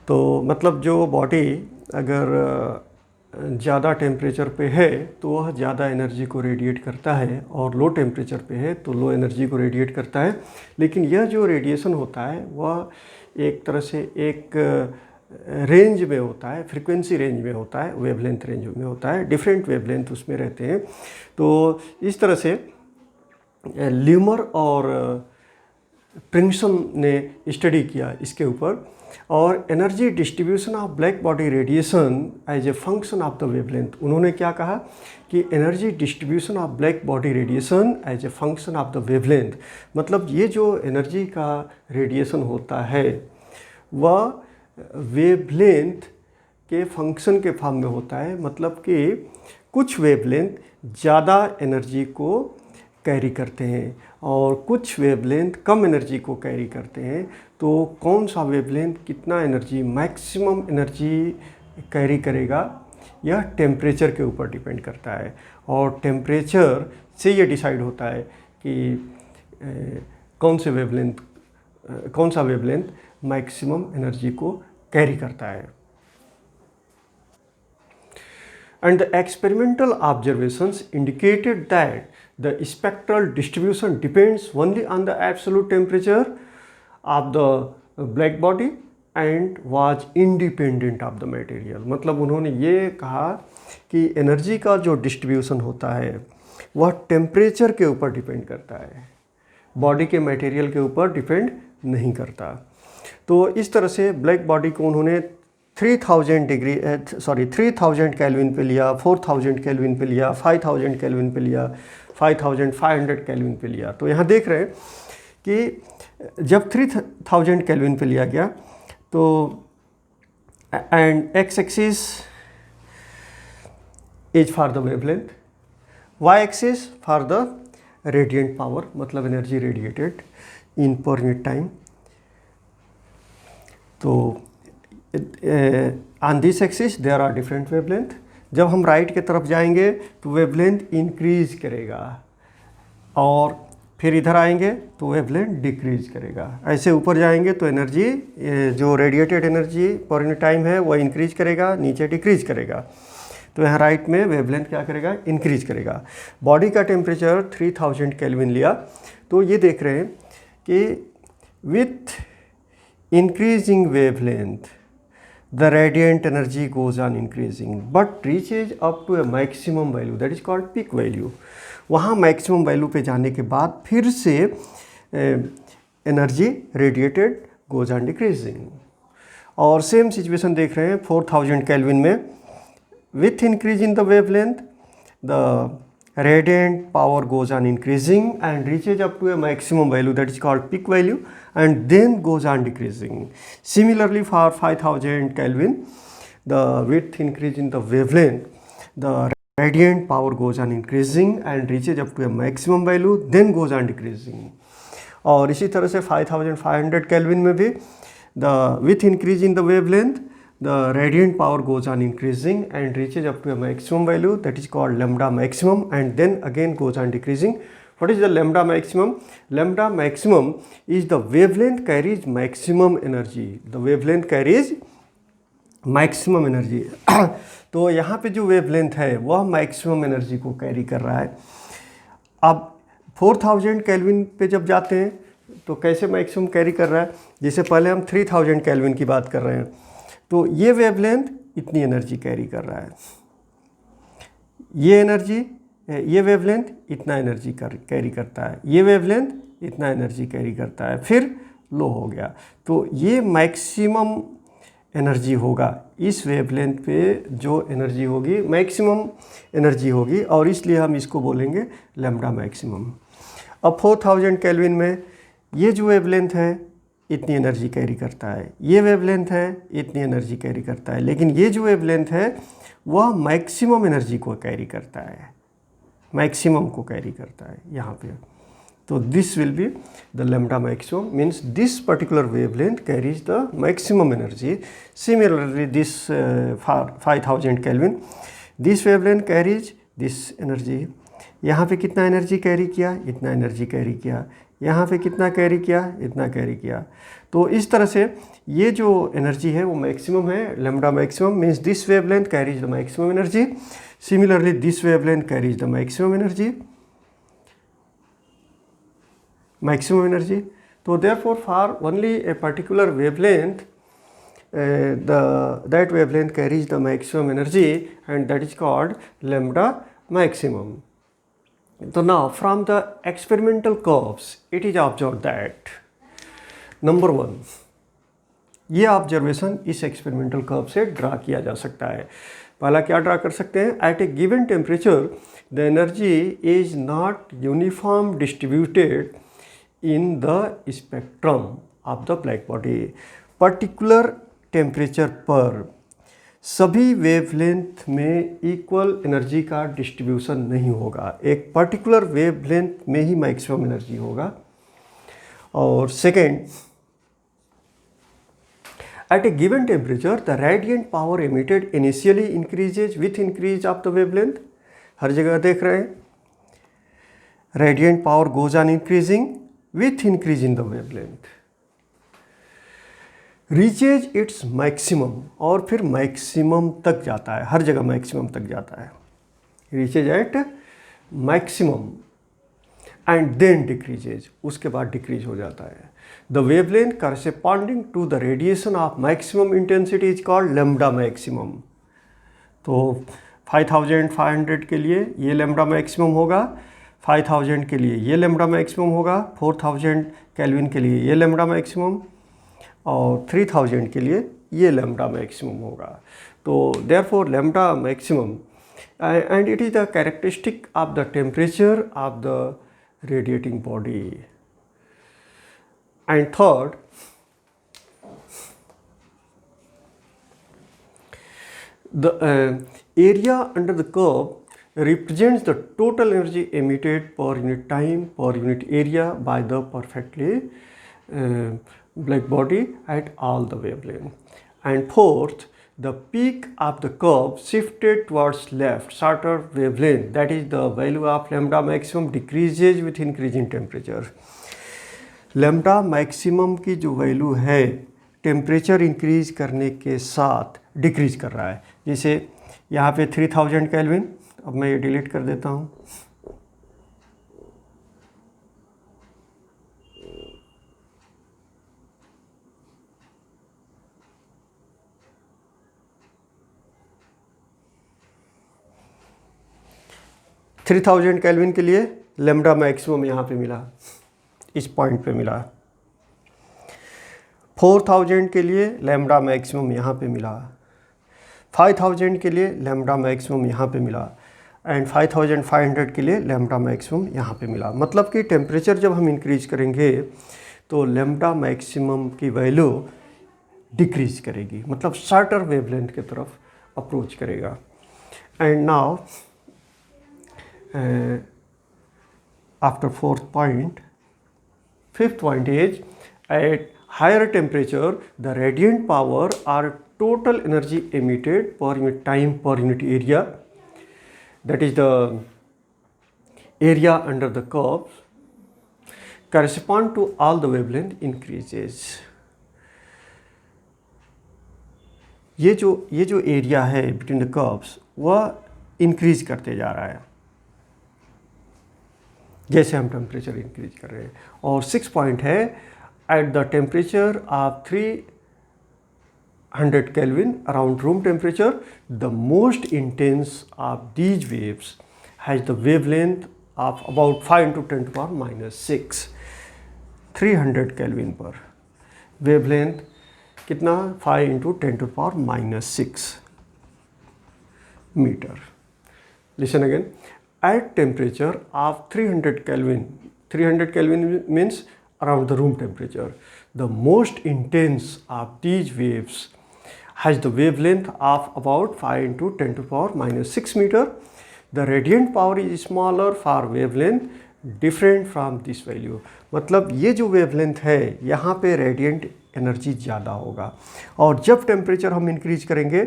तो मतलब जो body अगर ज़्यादा temperature पे है तो वह ज़्यादा एनर्जी को रेडिएट करता है, और लो टेम्परेचर पे है तो लो एनर्जी को रेडिएट करता है। लेकिन यह जो रेडिएशन होता है वह एक तरह से एक रेंज में होता है, फ्रीक्वेंसी रेंज में होता है, वेवलेंथ रेंज में होता है, डिफरेंट वेवलेंथ उसमें रहते हैं। तो इस तरह से ल्यूमर और प्रिंगसन ने स्टडी किया इसके ऊपर, और energy distribution of black body radiation as a function of the wavelength. उन्होंने क्या कहा कि energy distribution of black body radiation as a function of the wavelength, मतलब ये जो एनर्जी का रेडिएशन होता है वह वेवलेंथ के फंक्शन के फॉर्म में होता है। मतलब कि कुछ वेवलेंथ ज़्यादा एनर्जी को कैरी करते हैं और कुछ वेवलेंथ कम एनर्जी को कैरी करते हैं। तो कौन सा वेवलेंथ कितना एनर्जी, मैक्सिमम एनर्जी कैरी करेगा, यह टेम्परेचर के ऊपर डिपेंड करता है, और टेम्परेचर से ये डिसाइड होता है कि कौन सा वेवलेंथ मैक्सिमम एनर्जी को कैरी करता है। And the experimental observations indicated that the spectral distribution depends only on the absolute temperature of the black body and was independent of the material। मतलब उन्होंने ये कहा कि एनर्जी का जो डिस्ट्रीब्यूशन होता है वह टेम्परेचर के ऊपर डिपेंड करता है, बॉडी के मटेरियल के ऊपर डिपेंड नहीं करता। तो इस तरह से ब्लैक बॉडी को उन्होंने 3000 केल्विन पे लिया, 4000 केल्विन पे लिया, 5000 केल्विन पे लिया, 5500 केल्विन पे लिया। तो यहाँ देख रहे हैं कि जब 3000 केल्विन पे लिया गया तो and X axis is for the wavelength, Y axis for the radiant power, मतलब energy radiated in per unit time. तो on this axis there are different wavelength. जब हम राइट की तरफ जाएंगे तो वेवलेंथ इंक्रीज करेगा, और फिर इधर आएंगे तो वेवलेंथ डिक्रीज करेगा। ऐसे ऊपर जाएंगे तो एनर्जी, जो radiated energy per unit time है वह इंक्रीज करेगा, नीचे डिक्रीज करेगा। तो यहाँ राइट में वेवलेंथ क्या करेगा, इंक्रीज करेगा। बॉडी का टेम्परेचर 3000 केल्विन लिया, तो ये देख रहे हैं कि with increasing wavelength the radiant energy goes on increasing but reaches up to a maximum value, that is called peak value। वहाँ maximum value पे जाने के बाद फिर से energy radiated goes on decreasing। और सेम सिचुएशन देख रहे हैं 4000 केल्विन में, with increase in the wavelength the radiant power goes on increasing and reaches up to a maximum value, that is called peak value, and then goes on decreasing। Similarly for 5000 Kelvin, the with increase in the wavelength, the radiant power goes on increasing and reaches up to a maximum value, then goes on decreasing। और इसी तरह से 5500 Kelvin में भी the with increase in the wavelength, the radiant power goes on increasing and reaches up to a maximum value, that is called lambda maximum, and then again goes on decreasing। What is the lambda maximum? Lambda maximum is the wavelength carries maximum energy, the wavelength carries maximum energy। तो यहाँ पे जो wavelength है वह maximum energy को carry कर रहा है। अब 4000 केल्विन पे जब जाते हैं तो कैसे मैक्सिमम कैरी कर रहा है, जैसे पहले हम 3000 केल्विन की बात कर रहे हैं, तो ये वेवलेंथ इतनी एनर्जी कैरी कर रहा है, ये वेवलेंथ इतना एनर्जी कैरी करता है, ये वेवलेंथ इतना एनर्जी कैरी करता है, फिर लो हो गया। तो ये मैक्सिमम एनर्जी होगा, इस वेवलेंथ पे जो एनर्जी होगी मैक्सिमम एनर्जी होगी, और इसलिए हम इसको बोलेंगे लैम्डा मैक्सिमम। अब 4000 केल्विन में ये जो वेवलेंथ है इतनी एनर्जी कैरी करता है, ये वेवलेंथ है इतनी एनर्जी कैरी करता है, लेकिन ये जो वेवलेंथ है वह मैक्सिमम एनर्जी को कैरी करता है, मैक्सिमम को कैरी करता है यहाँ पे। तो this will be the lambda maximum, means this particular wavelength carries the maximum energy. Similarly this 5000 kelvin, this wavelength carries this energy. यहाँ पे कितना एनर्जी कैरी किया, इतना एनर्जी कैरी किया। यहाँ पे कितना कैरी किया, इतना कैरी किया। तो इस तरह से ये जो एनर्जी है वो मैक्सिमम है, lambda maximum means this wavelength carries the maximum energy. Similarly this wavelength carries the maximum energy, maximum energy. So therefore for only a particular wavelength that wavelength carries the maximum energy and that is called lambda maximum. So now from the experimental curves it is observed that number one, ये observation इस experimental curve से draw किया जा सकता है। पहला क्या draw कर सकते हैं, at a given temperature the energy is not uniform distributed in the spectrum of the black body। Particular temperature पर सभी वेवलेंथ में इक्वल एनर्जी का डिस्ट्रीब्यूशन नहीं होगा, एक पर्टिकुलर वेवलेंथ में ही मैक्सिमम एनर्जी होगा। और second, at a given temperature the radiant power emitted initially increases with increase of the wavelength. हर जगह देख रहे हैं radiant power goes on increasing with increase in the wavelength, reaches its maximum, और फिर maximum तक जाता है, हर जगह मैक्सिमम तक जाता है, reaches at maximum and then decreases, उसके बाद डिक्रीज हो जाता है। The wavelength corresponding to the radiation of maximum intensity is called lambda maximum। तो 5500 के लिए ये lambda maximum होगा, 5000 के लिए ये लैम्डा मैक्सिमम होगा, 4000 केल्विन के लिए ये लैम्डा मैक्सिमम, और 3000 के लिए ये लैम्डा मैक्सिमम होगा। तो therefore lambda maximum and it is the characteristic of the temperature of the radiating body. And third, the area under the curve represents the total energy emitted per unit time per unit area by the perfectly black body at all the wavelength. And fourth, the peak of the curve shifted towards left, shorter wavelength, that is the value of lambda maximum decreases with increasing temperature। lambda maximum की जो value है temperature increase करने के साथ decrease कर रहा है। जैसे यहाँ पे 3000 केल्विन, अब मैं ये डिलीट कर देता हूँ। थ्री 3000 केल्विन के लिए लैम्डा मैक्सिमम यहाँ पे मिला, इस पॉइंट पे मिला। 4000 के लिए लैम्डा मैक्सिमम यहाँ पे मिला, 5000 के लिए लैम्डा मैक्सिमम यहाँ पे मिला, एंड 5500 के लिए लैम्डा मैक्सिमम यहाँ पे मिला। मतलब कि टेम्परेचर जब हम इंक्रीज करेंगे तो लैम्डा मैक्सिमम की वैल्यू डिक्रीज करेगी, मतलब शॉर्टर वेवलेंथ की तरफ अप्रोच करेगा। And now after fourth point, fifth point is at higher temperature the radiant power or total energy emitted per unit time per unit area, that is the area under the curve, correspond to all the wavelength increases। ये जो area है between the curves वह increase करते जा रहा है जैसे हम टेम्परेचर इंक्रीज कर रहे हैं। और 6 पॉइंट है, at the temperature of 300 Kelvin around room temperature, the most intense of these waves has the wavelength of about 5 into 10 to the power minus 6। 300 Kelvin पर wavelength कितना, 5 into 10 to the power minus 6 meter। Listen again, at temperature of 300 Kelvin, 300 Kelvin means around the room temperature, the most intense of these waves has the wavelength of about 5 into 10 to the power minus 6 meter। The radiant power is smaller for wavelength different from this value। मतलब ये जो wavelength है यहाँ पे radiant energy ज़्यादा होगा। और जब टेम्परेचर हम इंक्रीज करेंगे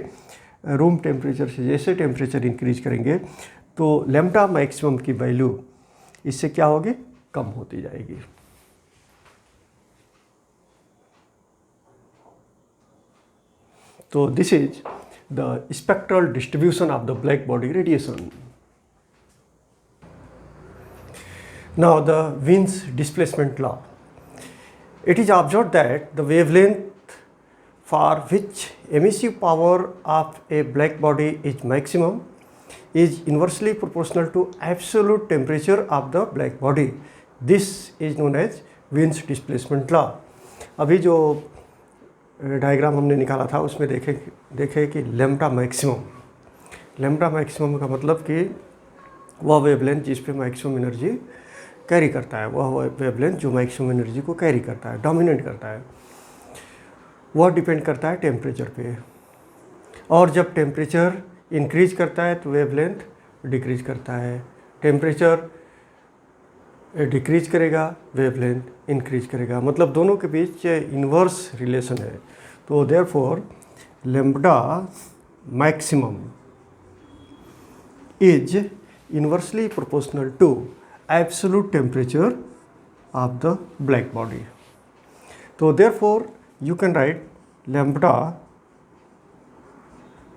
रूम टेम्परेचर से, जैसे टेम्परेचर इंक्रीज करेंगे तो लैम्ब्डा मैक्सिमम की वैल्यू इससे क्या होगी, कम होती जाएगी। तो this is the spectral distribution of the black body radiation. Now the Wien's displacement law. It is observed that the wavelength for which emissive power of a black body is maximum is inversely proportional to absolute temperature of the black body. This is known as Wien's displacement law. अभी जो diagram हमने निकाला था उसमें देखें कि lambda maximum का मतलब कि वह वेवलेंथ जिस पे मैक्सिमम एनर्जी कैरी करता है, वह वेवलेंथ जो मैक्सिमम एनर्जी को कैरी करता है, डोमिनेट करता है, वह डिपेंड करता है टेम्परेचर पे। और जब टेम्परेचर इंक्रीज करता है तो वेवलेंथ डिक्रीज करता है, टेम्परेचर डिक्रीज करेगा, वेवलेंथ इंक्रीज करेगा, मतलब दोनों के बीच इन्वर्स रिलेशन है। तो therefore lambda maximum is inversely proportional to absolute temperature of the black body. So therefore you can write lambda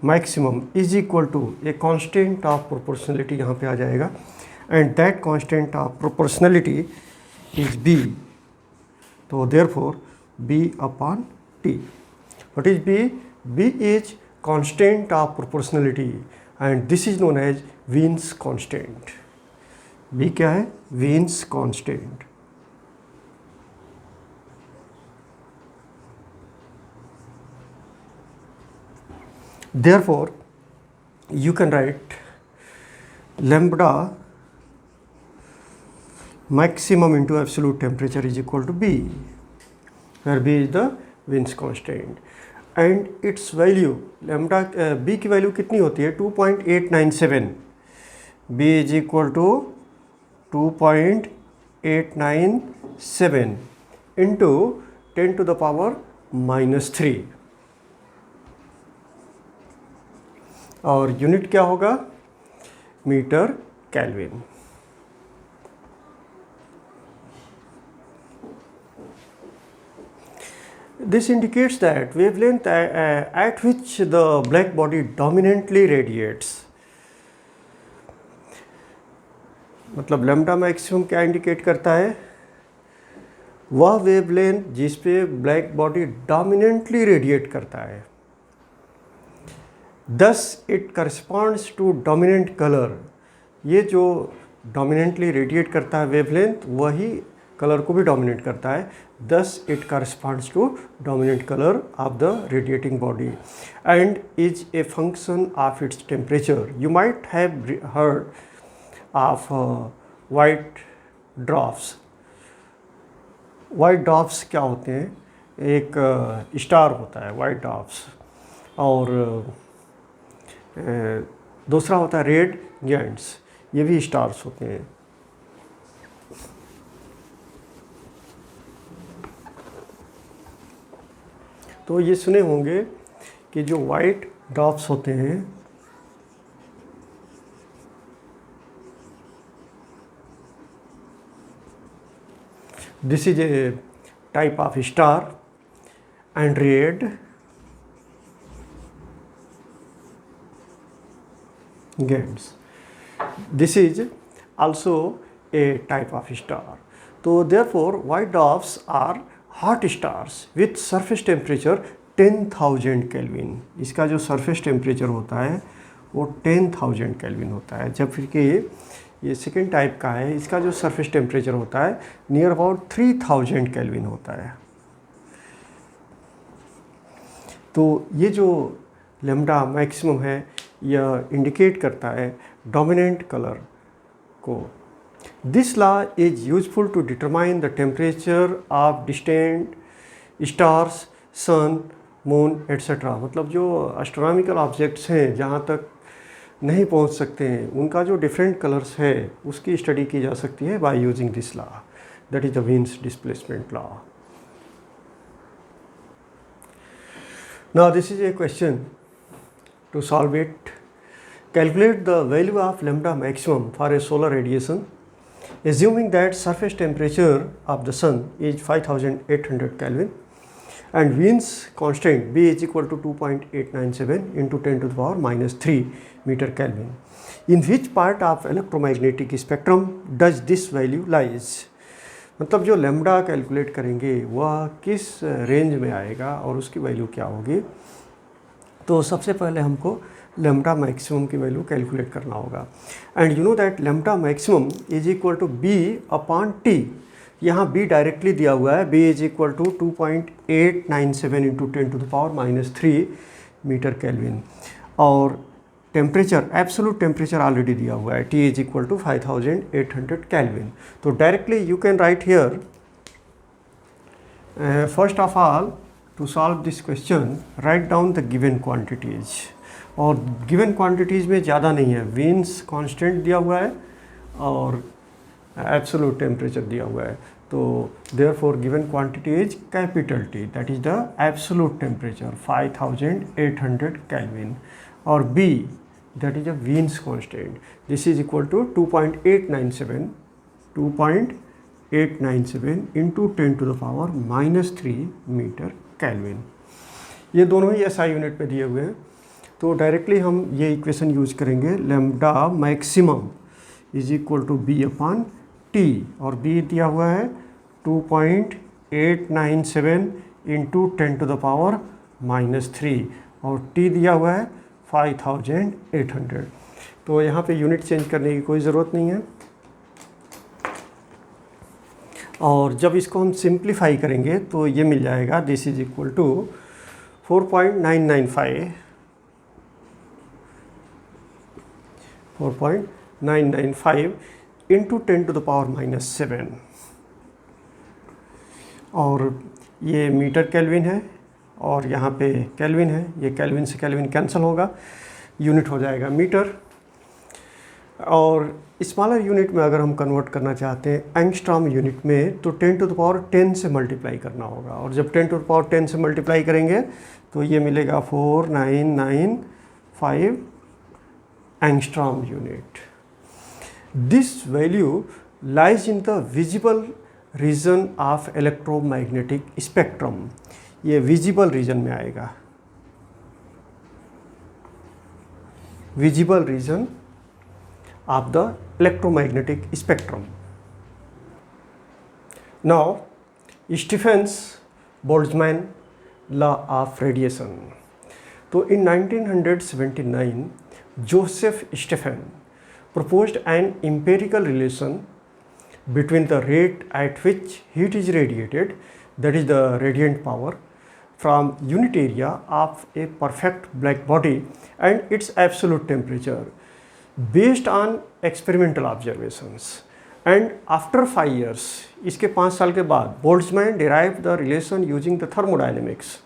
maximum is equal to a constant of proportionality, यहाँ पे आ जाएगा, and that constant of proportionality is B. So therefore B upon T. What is B? B is constant of proportionality and this is known as Wien's constant. B क्या है? Wien's constant. Therefore, you can write lambda maximum into absolute temperature is equal to B, where B is the Wien's constant. And its value, lambda B की value कितनी होती है? 2.897. B is equal to 2.897 into 10 to the power minus 3 और unit क्या होगा? Metre kelvin. This indicates that wavelength at which the black body dominantly radiates, मतलब lambda maximum क्या indicate करता है? वह वेवलेंथ जिस पे ब्लैक बॉडी डोमिनेंटली रेडिएट करता है, thus it corresponds to dominant colour. ये जो डोमिनेंटली रेडिएट करता है वेवलेंथ, वही कलर को भी डोमिनेट करता है, thus it corresponds to dominant colour of the radiating body and is a function of its temperature. You might have heard of white dwarfs. White dwarfs क्या होते हैं? एक स्टार होता है white dwarfs और दूसरा होता है रेड giants, ये भी स्टार्स होते हैं। तो ये सुने होंगे कि जो white dwarfs होते हैं this is a type of star and red giants. This is also a type of star. So therefore white dwarfs are hot stars with surface temperature 10,000 Kelvin. इसका जो surface temperature होता है वो 10,000 Kelvin होता है, जब फिर कि ये सेकेंड टाइप का है, इसका जो सरफेस टेम्परेचर होता है नियर अबाउट 3000 केल्विन होता है। तो ये जो लैम्ब्डा मैक्सिमम है यह इंडिकेट करता है डोमिनेंट कलर को। This law is useful to determine the temperature of distant stars, sun, moon etcetera. मतलब जो एस्ट्रोनॉमिकल ऑब्जेक्ट्स हैं जहाँ तक नहीं पहुंच सकते हैं, उनका जो डिफरेंट कलर्स है उसकी स्टडी की जा सकती है by using this law, that is the Wien's displacement law. Now this is a question to solve it. Calculate the value of lambda maximum for a solar radiation, assuming that surface temperature of the sun is 5800 Kelvin and Wien's constant B is equal to 2.897 into 10 to the power minus 3 meter Kelvin. In which part of electromagnetic spectrum does this value lies? मतलब जो lambda calculate करेंगे वह किस range में आएगा और उसकी value क्या होगी। तो सबसे पहले हमको लैम्डा मैक्सिमम की वैल्यू कैलकुलेट करना होगा and you know that lambda maximum is equal to B upon T. यहाँ बी डायरेक्टली दिया हुआ है, B is equal to 2.897 into 10 to the power minus 3 metre kelvin और टेम्परेचर एब्सोल्यूट टेम्परेचर ऑलरेडी दिया हुआ है, T is equal to 5800 kelvin. तो directly you can write here first of all to solve this question write down the given quantities. और given quantities में ज़्यादा नहीं है, विन्स कांस्टेंट दिया हुआ है और एब्सोल्यूट टेम्परेचर दिया हुआ है। तो therefore given quantity is capital T, that is the absolute temperature 5800 kelvin और B that is a Wien's constant, this is equal to 2.897 into 10 to the power minus 3 metre kelvin. ये दोनों ही SI unit में दिए हुए हैं। तो directly हम ये इक्वेशन यूज करेंगे, lambda maximum is equal to B upon T और बी दिया हुआ है 2.897 into 10 to the power minus 3 और टी दिया हुआ है 5800। तो यहाँ पे यूनिट चेंज करने की कोई ज़रूरत नहीं है। और जब इसको हम सिंप्लीफाई करेंगे तो ये मिल जाएगा, this is equal to 4.995 into 10 to the power minus 7 और ये मीटर केल्विन है और यहाँ पे केल्विन है, ये केल्विन से केल्विन कैंसिल होगा, यूनिट हो जाएगा मीटर। और स्मॉलर यूनिट में अगर हम कन्वर्ट करना चाहते हैं एंगस्ट्रॉम यूनिट में तो 10 टू द पावर 10 से मल्टीप्लाई करना होगा और जब 10 टू द पावर 10 से मल्टीप्लाई करेंगे तो ये मिलेगा 4995 angstrom unit. This value lies in the visible region of electromagnetic spectrum. ये visible region में आएगा, visible region of the electromagnetic spectrum. Now, Stephen's-Boltzmann law of radiation. तो in 1979 Joseph Stephen proposed an empirical relation between the rate at which heat is radiated, that is the radiant power, from unit area of a perfect black body and its absolute temperature based on experimental observations. And after 5 years, इसके 5 साल के बाद Boltzmann derived the relation using the thermodynamics.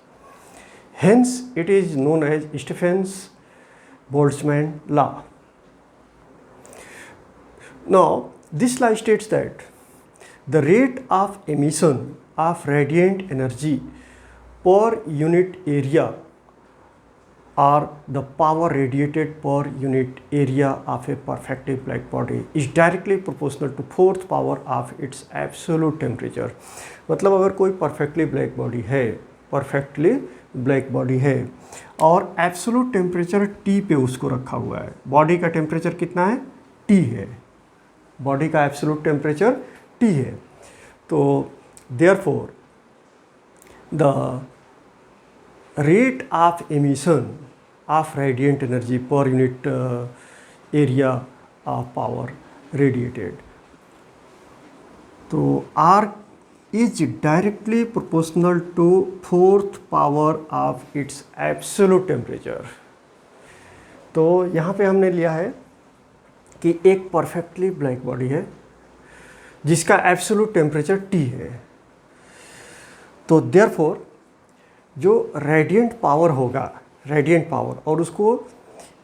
Hence, it is known as Stephen's-Boltzmann law. Now, this law states that the rate of emission of radiant energy per unit area or the power radiated per unit area of a perfectly black body is directly proportional to 4th power of its absolute temperature. मतलब अगर कोई perfectly black body है और absolute temperature T पे उसको रखा हुआ है, बॉडी का टेम्परेचर कितना है, T है, बॉडी का एब्सोल्यूट टेम्परेचर T है। तो therefore the rate of emission of radiant energy per unit area of power radiated, तो R is directly proportional to 4th power of its absolute temperature. तो यहाँ पे हमने लिया है कि एक परफेक्टली ब्लैक बॉडी है जिसका एब्सोल्यूट टेम्परेचर T है। तो देयरफॉर जो रेडिएंट पावर होगा, रेडिएंट पावर, और उसको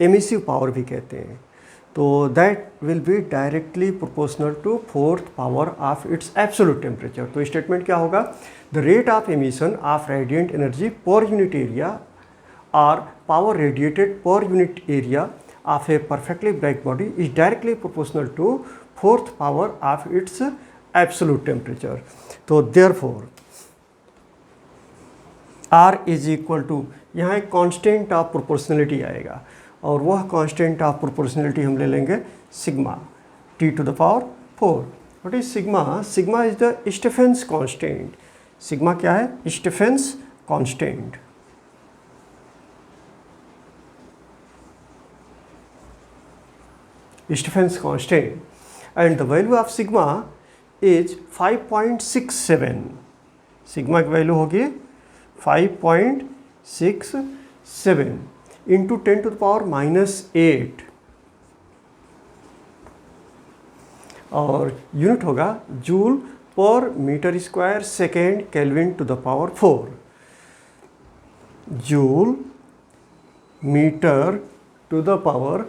एमिसिव पावर भी कहते हैं, तो that will be directly proportional to 4th power of its absolute temperature. तो स्टेटमेंट क्या होगा, the rate of emission of radiant energy per unit area और power radiated per unit area of a perfectly black body is directly proportional to fourth power of its absolute temperature. तो therefore R is equal to, यहाँ एक constant of proportionality आएगा और वह constant of proportionality हम ले लेंगे sigma t to the power 4. What is sigma? Sigma is the Stefan's constant. Sigma क्या है? Stefan's constant. Stefan's constant, and the value of sigma is 5.67. Sigma की value होगी 5.67 इंटू 10 to the power -8 और unit होगा joule per metre square second kelvin to the power 4. Joule metre to the power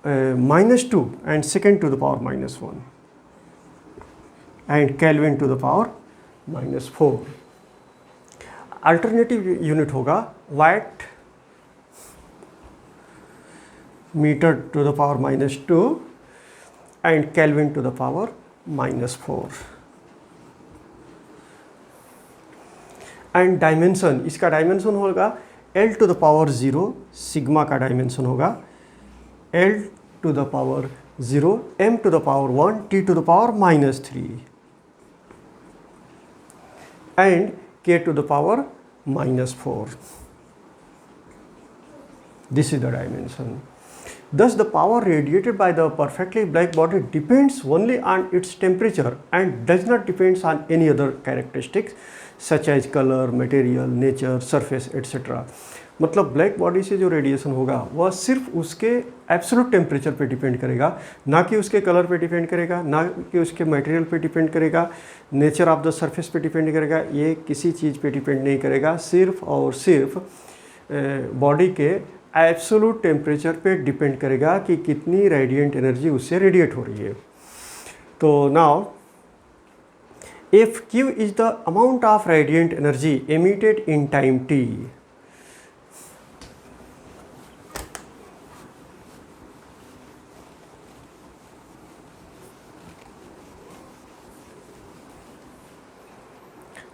-2 and second to the power -1 and Kelvin to the power -4. Alternative unit होगा watt metre to the power -2 and Kelvin to the power -4. And dimension, इसका dimension होगा L to the power 0. Sigma का dimension होगा L to the power 0, m to the power 1, t to the power -3 and k to the power -4. This is the dimension. Thus the power radiated by the perfectly black body depends only on its temperature and does not depend on any other characteristics such as color, material, nature, surface etc. मतलब black body से जो radiation होगा वह सिर्फ उसके absolute temperature पे depend करेगा, ना कि उसके कलर पे डिपेंड करेगा, ना कि उसके मटेरियल पे डिपेंड करेगा, नेचर ऑफ द सरफेस पे डिपेंड करेगा. ये किसी चीज़ पे डिपेंड नहीं करेगा, सिर्फ और सिर्फ बॉडी के एब्सोल्यूट टेम्परेचर पे डिपेंड करेगा कि कितनी रेडिएंट एनर्जी उससे रेडिएट हो रही है. तो now if Q is the amount of radiant energy emitted in time t,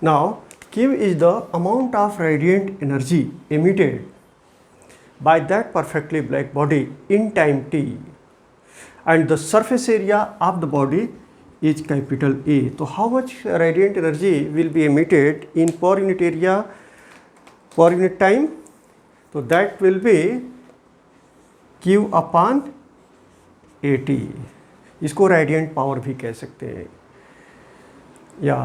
now Q is the amount of radiant energy emitted by that perfectly black body in time t and the surface area of the body is capital A. So how much radiant energy will be emitted in per unit area per unit time? So that will be Q upon AT. इसको radiant power भी कह सकते हैं या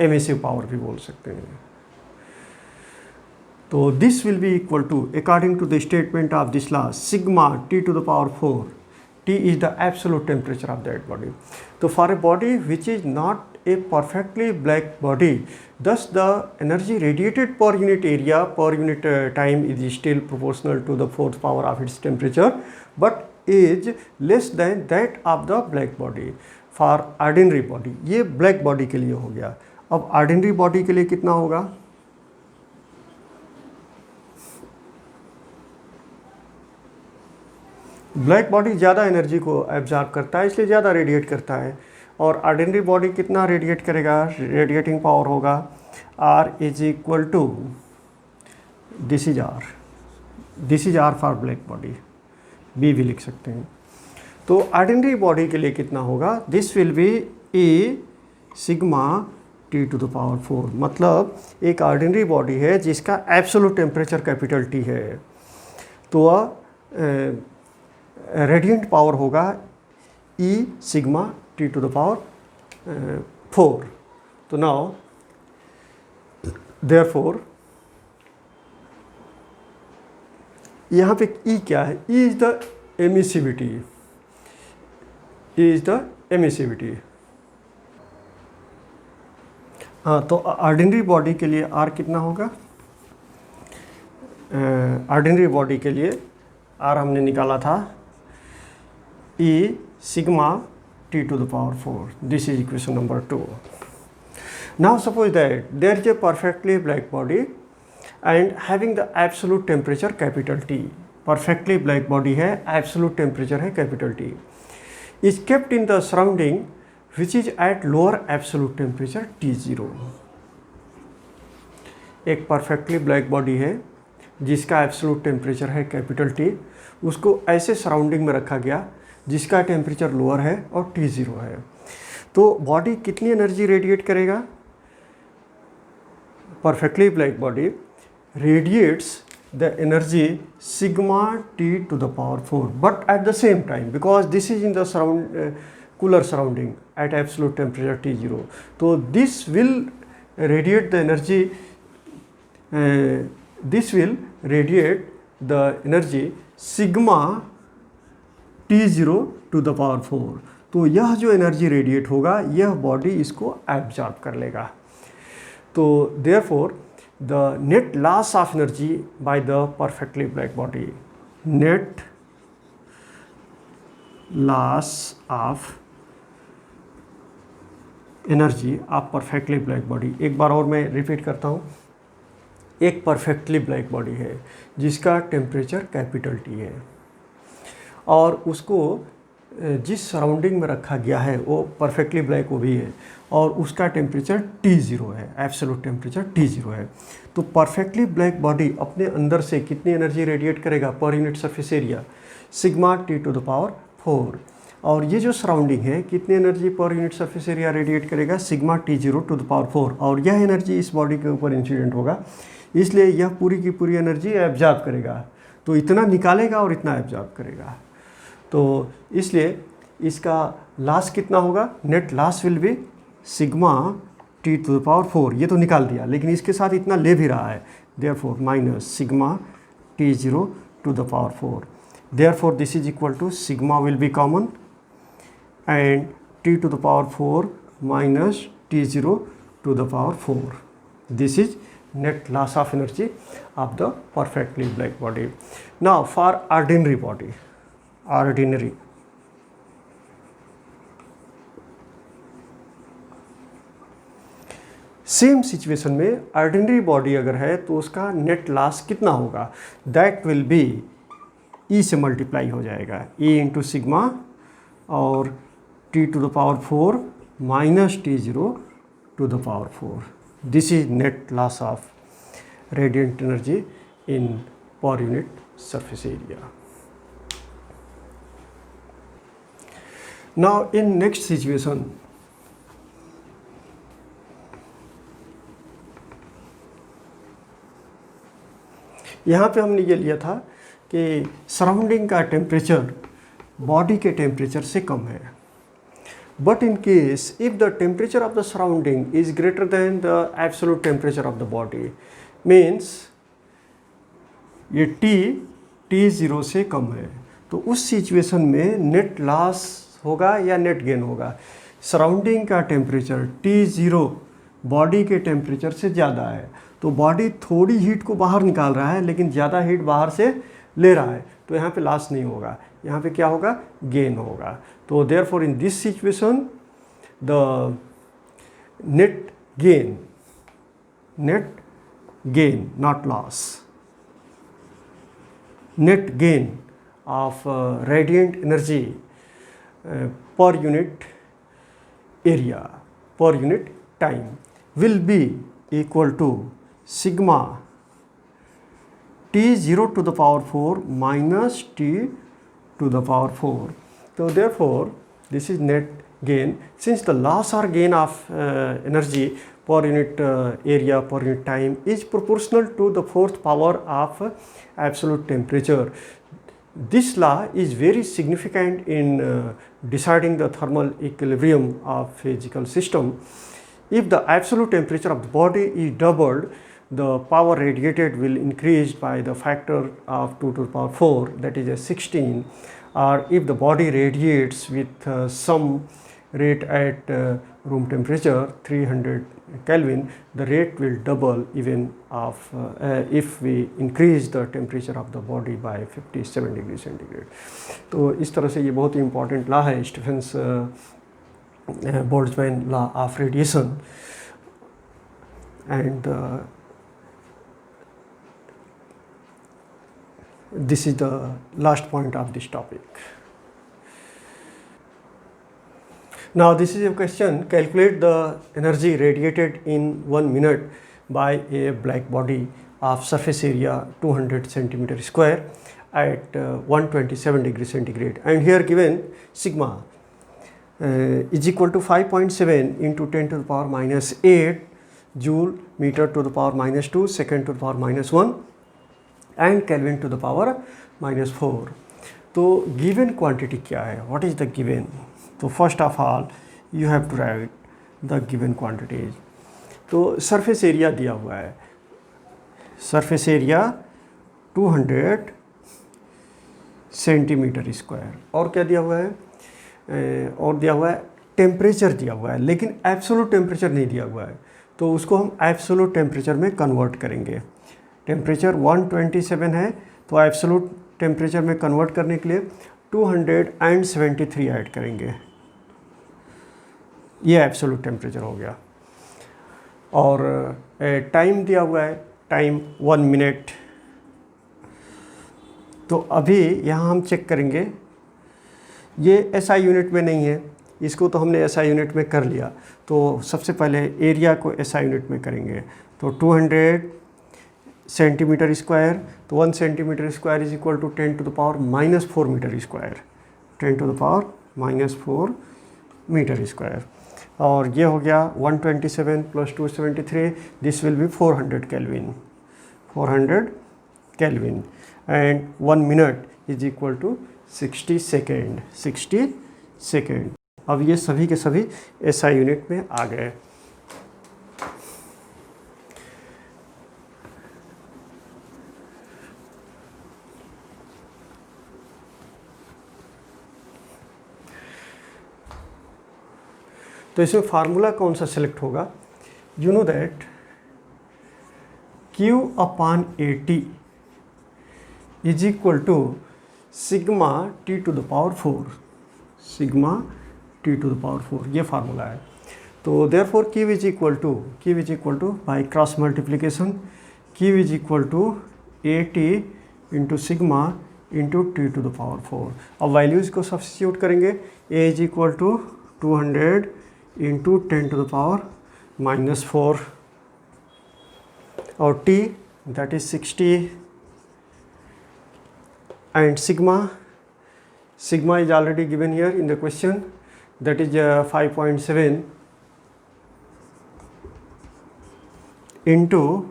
emissive power भी बोल सकते हैं. तो this will be equal to, according to the statement of this law, sigma t to the power 4. T is the absolute temperature of that body. तो for a body which is not a perfectly black body, thus the energy radiated per unit area per unit time is still proportional to the fourth power of its temperature, but is less than that of the black body. For ordinary body, ये black body के लिए हो गया. अब ordinary body के लिए कितना होगा? ब्लैक बॉडी ज़्यादा एनर्जी को एब्जॉर्ब करता है, इसलिए ज़्यादा रेडिएट करता है. और ऑर्डिनरी बॉडी कितना रेडिएट करेगा? रेडिएटिंग पावर होगा R is equal to, this is R for black body, B भी लिख सकते हैं. तो ऑर्डिनरी बॉडी के लिए कितना होगा? This will B E sigma t to the power 4. मतलब एक ऑर्डिनरी बॉडी है जिसका एब्सोल्यूट टेम्परेचर कैपिटल T है, तो रेडिएंट पावर होगा E sigma t to the power 4. तो नाउ देयरफॉर यहाँ पे E क्या है? E is the emissivity. हाँ, तो ऑर्डिनरी बॉडी के लिए R कितना होगा? ऑर्डिनरी बॉडी के लिए R हमने निकाला था E sigma t to the power 4. This is equation number 2. Now suppose that there is a perfectly black body and having the absolute temperature capital T. Perfectly black body है, absolute temperature है capital T, is kept in the surrounding which is at lower absolute temperature T0। एक perfectly black body है जिसका absolute temperature है capital T, उसको ऐसे surrounding में रखा गया जिसका टेम्परेचर लोअर है और T0 है। तो बॉडी कितनी एनर्जी रेडिएट करेगा? Perfectly black body radiates the energy sigma T to the power 4, but at the same time, because this is in the cooler surrounding at absolute temperature T0, so this will radiate the energy, sigma T0 to the power 4। तो यह जो energy radiate होगा यह body इसको absorb कर लेगा। तो therefore the net loss of energy by the perfectly black body, net loss of energy of perfectly black body, एक बार और मैं रिपीट करता हूँ, एक परफेक्टली ब्लैक बॉडी है जिसका टेम्परेचर कैपिटल टी है और उसको जिस सराउंडिंग में रखा गया है वो परफेक्टली ब्लैक वो भी है और उसका टेम्परेचर T0 है, एब्सोल्यूट टेम्परेचर T0 है। तो परफेक्टली ब्लैक बॉडी अपने अंदर से कितनी एनर्जी रेडिएट करेगा per unit surface area? Sigma T to the power 4। और ये जो सराउंडिंग है कितनी energy per unit surface area radiate करेगा? Sigma T0 to the power 4। और यह एनर्जी इस बॉडी के ऊपर इंसिडेंट होगा, इसलिए यह पूरी की पूरी एनर्जी एब्जॉर्ब करेगा। तो इतना निकालेगा और इतना एब्जॉर्ब करेगा। तो इसलिए इसका लॉस कितना होगा? Net loss will be sigma T to the power 4। ये तो निकाल दिया, लेकिन इसके साथ इतना ले भी रहा है, therefore minus sigma T0 to the power 4। Therefore this is equal to sigma will be common and T to the power 4 minus T0 to the power 4। This is net loss of energy of the perfectly black body. Now for ordinary body, ordinary same situation में ordinary body अगर है तो उसका net loss कितना होगा? That will B E से multiply हो जाएगा, ई इंटू सिग्मा और T to the power 4 minus T0 to the power 4। This is net loss of radiant energy in per unit surface area. Now in next situation, यहाँ पे हमने ये लिया था कि सराउंडिंग का टेम्परेचर बॉडी के टेम्परेचर से कम है, but in case if the temperature of the surrounding is greater than the absolute temperature of the body, means ये T0 से कम है, तो उस सिचुएशन में नेट लॉस होगा या नेट गेन होगा? सराउंडिंग का टेम्परेचर T0 बॉडी के टेम्परेचर से ज़्यादा है, तो बॉडी थोड़ी हीट को बाहर निकाल रहा है लेकिन ज़्यादा हीट बाहर से ले रहा है, तो यहाँ पे लॉस नहीं होगा, यहाँ पे क्या होगा? गेन होगा। तो therefore in this situation the net gain not loss, net gain of radiant energy per unit area per unit time will be equal to sigma T0 to the power 4 minus T to the power 4. So therefore this is net gain, since the loss or gain of energy per unit area per unit time is proportional to the fourth power of absolute temperature. This law is very significant in deciding the thermal equilibrium of physical system. If the absolute temperature of the body is doubled, the power radiated will increase by the factor of 2 to the power 4, that is a 16. Or if the body radiates with some rate at room temperature 300 Kelvin, the rate will double even of if we increase the temperature of the body by 57 degree centigrade. तो इस तरह से ये बहुत ही important law है, Stefan's Boltzmann law of radiation. And This is the last point of this topic. Now this is a question: calculate the energy radiated in 1 minute by a black body of surface area 200 centimeter square at 127 degree centigrade, and here given sigma is equal to 5.7 into 10 to the power minus 8 joule meter to the power minus 2 second to the power minus 1 and Kelvin to the power minus 4. तो given quantity क्या है? What is the given? तो first of all you have to write the given quantities. तो surface area दिया हुआ है, surface area 200 centimetre square, और क्या दिया हुआ है? और दिया हुआ है टेम्परेचर दिया हुआ है, लेकिन एब्सोल्यूट टेम्परेचर नहीं दिया हुआ है, तो उसको हम एब्सोल्यूट टेम्परेचर में कन्वर्ट करेंगे. टेम्परेचर 127 है, तो एब्सोल्यूट टेम्परेचर में कन्वर्ट करने के लिए 273 ऐड करेंगे, ये एब्सोल्यूट टेम्परेचर हो गया. और टाइम दिया हुआ है, टाइम 1 मिनट. तो अभी यहाँ हम चेक करेंगे, ये SI यूनिट में नहीं है, इसको तो हमने SI यूनिट में कर लिया. तो सबसे पहले एरिया को SI यूनिट में करेंगे. तो 200 सेंटीमीटर स्क्वायर, तो 1 centimetre square is equal to 10 to the power minus 4 metre square, 10 to the power minus 4 metre square. और ये हो गया 127 plus 273, this will be 400 kelvin, 400 kelvin. And 1 minute is equal to 60 second, 60 second. अब ये सभी के सभी SI यूनिट में आ गए. तो इसमें फार्मूला कौन सा सेलेक्ट होगा? You know that Q upon AT is equal to sigma T to the power 4, sigma T to the power 4, ये फार्मूला है. तो therefore Q is equal to by cross multiplication Q is equal to AT into sigma into T to the power 4. अब values को substitute करेंगे. A is equal to 200 into 10 to the power minus 4 और T that is 60 and sigma is already given here in the question, that is 5.7 into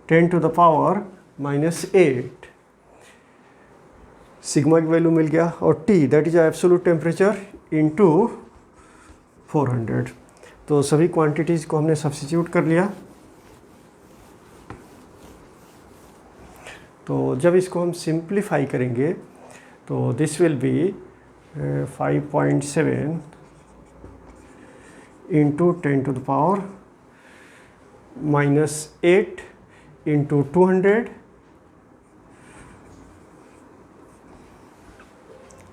10 to the power minus 8. Sigma की value मिल गया, और T that is absolute temperature into 400. तो सभी quantities को हमने substitute कर लिया. तो जब इसको हम सिंप्लीफाई करेंगे तो this will be 5.7 into 10 to the power minus 8 into 200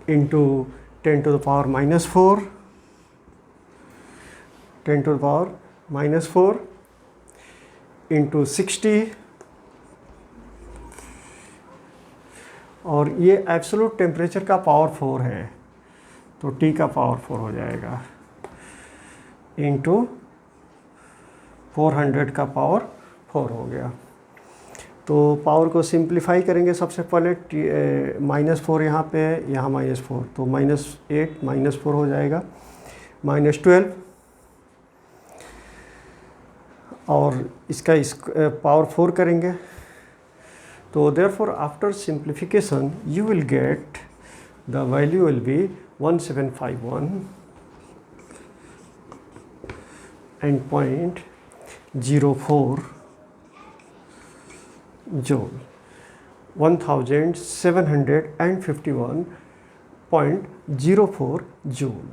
into 10 to the power minus 4, 10 to the power minus 4 into 60, और ये एब्सोल्यूट टेम्परेचर का पावर 4 है, तो T का पावर 4 हो जाएगा इंटू 400 का पावर 4 हो गया. तो पावर को सिंप्लीफाई करेंगे. सबसे पहले माइनस 4 यहाँ पे, यहाँ माइनस 4, तो माइनस 8 माइनस 4 हो जाएगा, माइनस 12, और इसका पावर 4 करेंगे. तो therefore after simplification you will get the value will be 1751 and 0.04 joule, 1751.04 joule.